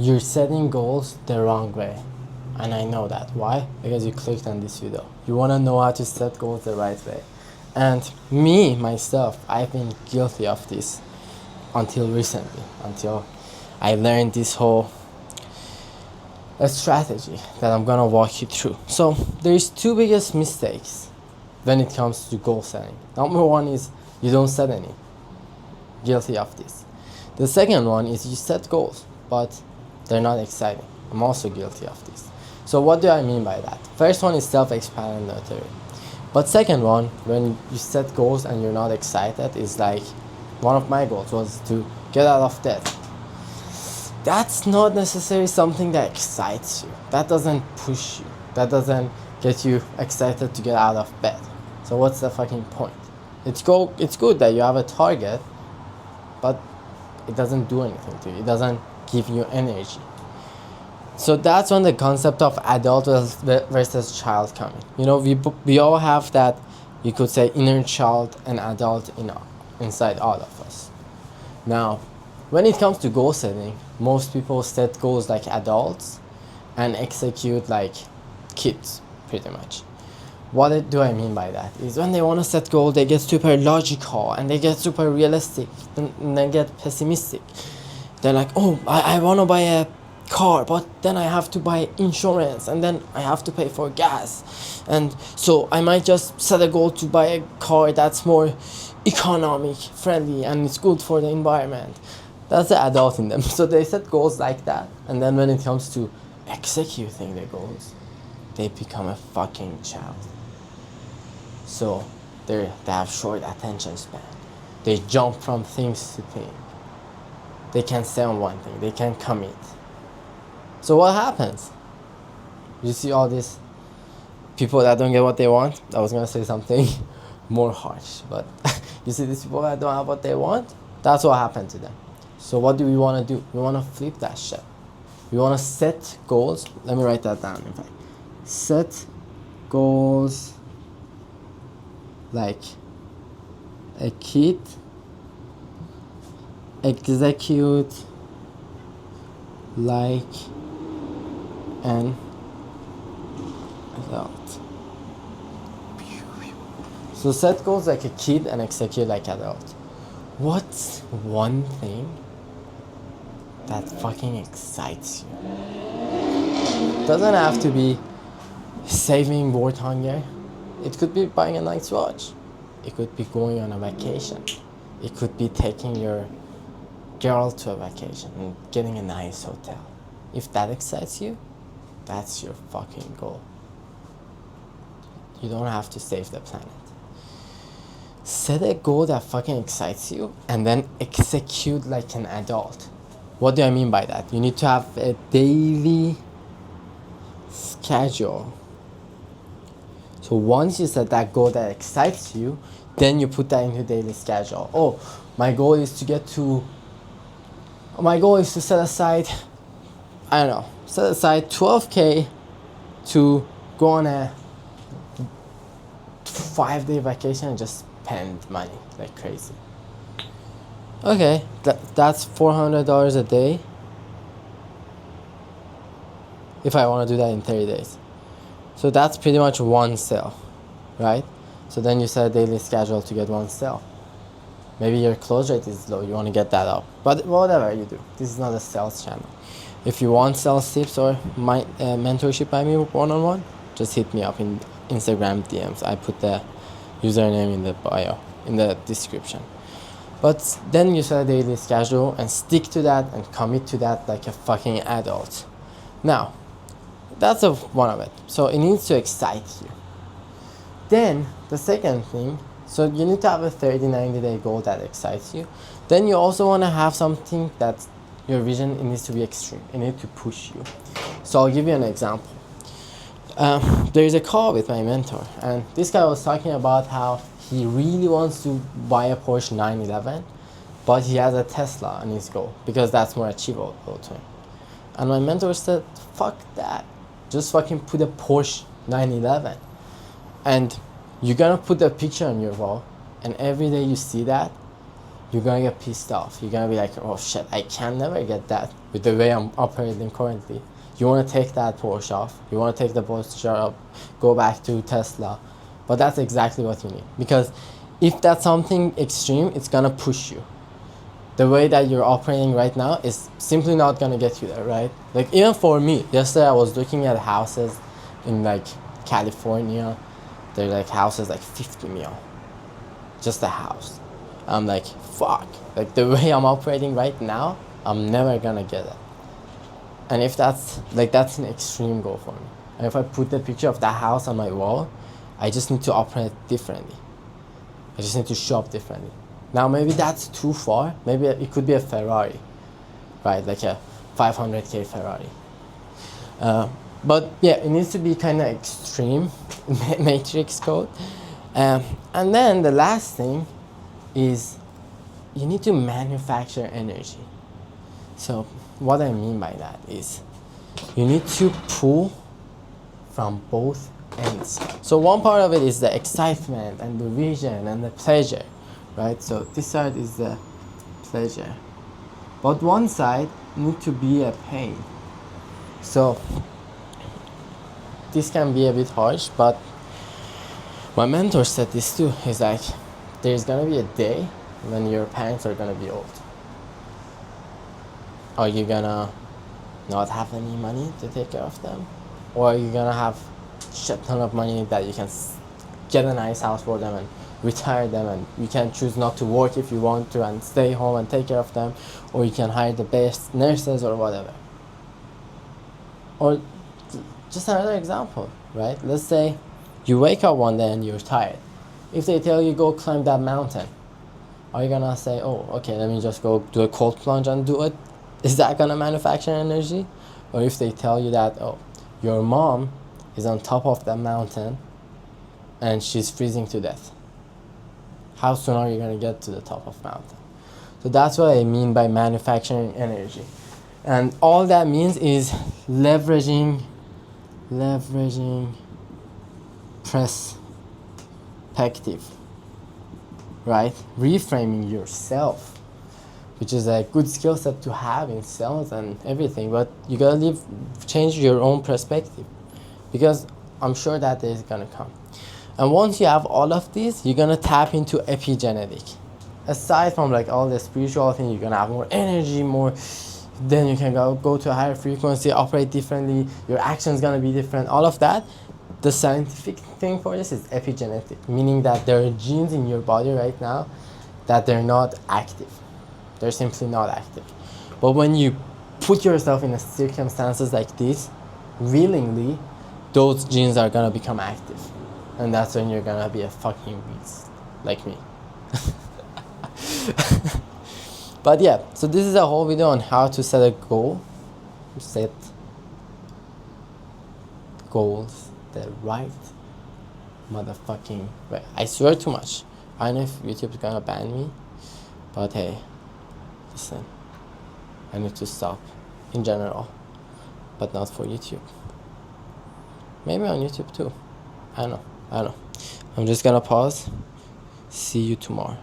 You're setting goals the wrong way. And I know that. Why? Because you clicked on this video. You want to know how to set goals the right way. And me, myself, I've been guilty of this until recently, until I learned this whole strategy that I'm gonna walk you through. So there's two biggest mistakes when it comes to goal setting. Number one is you don't set any. Guilty of this. The second one is you set goals, but they're not exciting. I'm also guilty of this. So what do I mean by that? First one is self-explanatory. But second one, when you set goals and you're not excited, is like one of my goals was to get out of debt. That's not necessarily something that excites you. That doesn't push you. That doesn't get you excited to get out of bed. So what's the fucking point? It's good that you have a target, but it doesn't do anything to you. It doesn't give you energy. So that's when the concept of adult versus child come in. You know, we all have that, you could say, inner child and adult inside all of us. Now, when it comes to goal setting, most people set goals like adults and execute like kids, pretty much. What do I mean by that? Is when they want to set goals, they get super logical and they get super realistic and they get pessimistic. They're like, oh, I want to buy a car, but then I have to buy insurance and then I have to pay for gas. And so I might just set a goal to buy a car that's more economic friendly and it's good for the environment. That's the adult in them. So they set goals like that, and then when it comes to executing the goals, they become a fucking child. So they have short attention span. They jump from things to things. They can't stay on one thing. They can't commit. So what happens? You see all these people that don't get what they want? I was gonna say something more harsh, but you see these people that don't have what they want? That's what happened to them. So what do we want to do? We want to flip that shit. We want to set goals. Let me write that down, in fact. Set goals like a kid. Execute like an adult. So set goals like a kid and execute like adult. What's one thing that fucking excites you? Doesn't have to be saving world hunger. It could be buying a nice watch. It could be going on a vacation. It could be taking your girl to a vacation and getting a nice hotel. If that excites you, that's your fucking goal. You don't have to save the planet. Set a goal that fucking excites you and then execute like an adult. What do I mean by that? You need to have a daily schedule. So once you set that goal that excites you, then you put that into daily schedule. Oh, my goal is to set aside, I don't know, set aside 12K to go on a 5-day vacation and just spend money like crazy. Okay, that's $400 a day if I want to do that in 30 days. So that's pretty much one sale, right? So then you set a daily schedule to get one sale. Maybe your close rate is low, you want to get that up. But whatever you do, this is not a sales channel. If you want sales tips or my mentorship by me one-on-one, just hit me up in Instagram DMs. I put the username in the bio, in the description. But then you set a daily schedule and stick to that and commit to that like a fucking adult. Now, that's one of it. So it needs to excite you. Then the second thing, so you need to have a 30-90 day goal that excites you. Then you also want to have something that your vision, it needs to be extreme. It needs to push you. So I'll give you an example. There is a call with my mentor, and this guy was talking about how he really wants to buy a Porsche 911, but he has a Tesla on his goal because that's more achievable to him. And my mentor said, fuck that. Just fucking put a Porsche 911. And you're gonna put a picture on your wall, and every day you see that, you're gonna get pissed off. You're gonna be like, oh shit, I can never get that with the way I'm operating currently. You wanna take that Porsche off. You wanna take the Porsche up, go back to Tesla. But that's exactly what you need. Because if that's something extreme, it's gonna push you. The way that you're operating right now is simply not gonna get you there, right? Like even for me, yesterday I was looking at houses in like California. They're like houses like 50 mil. Just a house. I'm like, fuck. Like the way I'm operating right now, I'm never gonna get it. And if that's an extreme goal for me. And if I put the picture of that house on my wall, I just need to operate differently. I just need to show up differently. Now maybe that's too far. Maybe it could be a Ferrari, right? Like a 500k Ferrari. But yeah, it needs to be kind of extreme, matrix code. And then the last thing is you need to manufacture energy. So what I mean by that is you need to pull from both ends. So one part of it is the excitement and the vision and the pleasure, right? So this side is the pleasure, but one side need to be a pain. So this can be a bit harsh, but my mentor said this too. He's like, there's gonna be a day when your parents are gonna be old. Are you gonna not have any money to take care of them? Or are you gonna have shit ton of money that you can get a nice house for them and retire them, and you can choose not to work if you want to and stay home and take care of them, or you can hire the best nurses or whatever. Or just another example, right? Let's say you wake up one day and you're tired. If they tell you go climb that mountain, are you gonna say, oh, okay, let me just go do a cold plunge and do it? Is that gonna manufacture energy? Or if they tell you that, oh, your mom is on top of that mountain and she's freezing to death, how soon are you gonna get to the top of mountain? So that's what I mean by manufacturing energy. And all that means is leveraging perspective, right? Reframing yourself, which is a good skill set to have in sales and everything, but you gotta change your own perspective, because I'm sure that day is gonna come. And once you have all of these, you're gonna tap into epigenetic. Aside from like all the spiritual thing, you're gonna have more energy, then you can go to a higher frequency, operate differently, your action's gonna be different, all of that. The scientific thing for this is epigenetic, meaning that there are genes in your body right now that they're not active. They're simply not active. But when you put yourself in circumstances like this, willingly, those genes are gonna become active. And that's when you're gonna be a fucking beast, like me. But yeah, so this is a whole video on how to set a goal. Set goals the right motherfucking way. I swear too much. I don't know if YouTube's gonna ban me, but hey, listen, I need to stop in general, but not for YouTube. Maybe on YouTube too. I don't know. I'm just gonna pause. See you tomorrow.